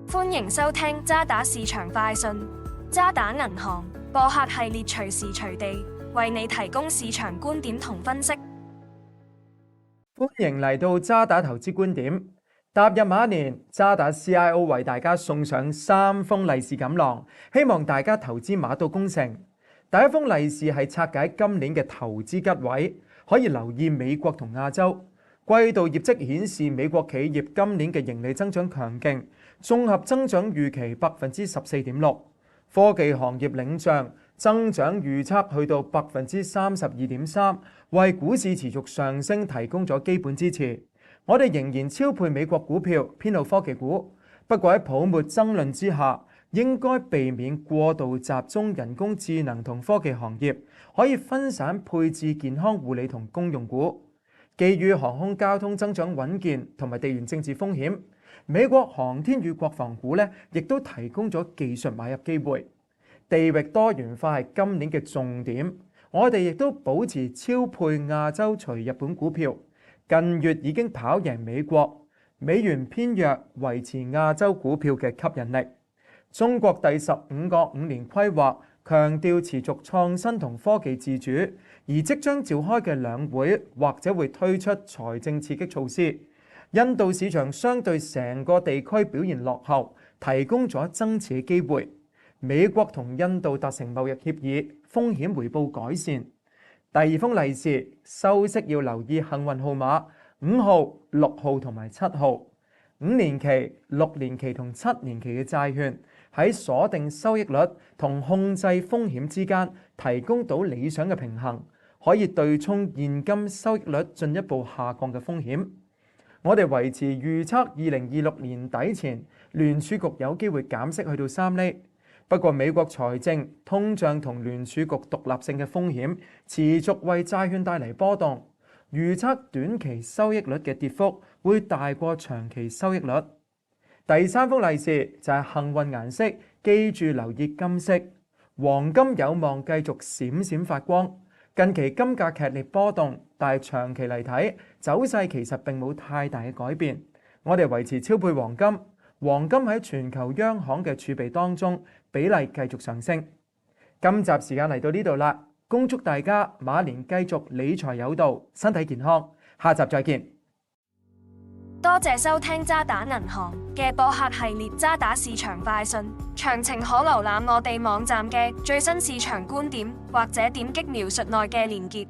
歡迎收聽渣打市場快訊。渣打銀行播客系列隨時隨地為你提供市場觀點同分析。歡迎嚟到渣打投資觀點。踏入馬年，渣打 CIO 為大家送上3封利是錦囊，希望大家投資馬到功成。第一封利是係拆解今年嘅投資吉位，可以留意美國同亞洲。季度業績顯示美國企業今年嘅盈利增長強勁，綜合增長預期14.6%，科技行業領漲，增長預測去到32.3%，為股市持續上升提供咗基本支持。我哋仍然超配美國股票，偏好科技股。不過喺泡沫爭論之下，應該避免過度集中人工智能同科技行業，可以分散配置健康護理同公用股。基於航空交通增長穩健同埋地緣政治風險，美國航天與國防股咧，亦都提供咗技術買入機會。地域多元化係今年嘅重點，我哋亦都保持超配亞洲隨日本股票。近月已經跑贏美國，美元偏弱，維持亞洲股票嘅吸引力。中國第15個5年規劃強調持續創新同科技自主，而即將召開嘅兩會或者會推出財政刺激措施。印度市場相對成個地區表現落後，提供咗增持機會。美國同印度達成貿易協議，風險回報改善。第二封利是，收息要留意幸運號碼5號、6號同埋7號。5年期、6年期同7年期嘅債券喺鎖定收益率同控制風險之間提供到理想嘅平衡，可以對沖現金收益率進一步下降嘅風險。我哋維持預測2026年底前聯儲局有機會減息去到3厘。不過美國財政、通脹同聯儲局獨立性嘅風險持續為債券帶嚟波動，預測短期收益率嘅跌幅會大過長期收益率。第三封利是就係幸運顏色，記住留意金色，黃金有望繼續閃閃發光。近期金價劇烈波動，但係長期嚟睇走勢其實並冇太大嘅改變。我哋維持超配黃金。黃金喺全球央行嘅儲備當中比例繼續上升。今集時間嚟到呢度啦，恭祝大家馬年繼續理財有道，身體健康。下集再見。多謝收聽渣打銀行嘅播客系列渣打市場快訊，詳情可瀏覽我哋網站嘅最新市場觀點，或者點擊描述內嘅連結。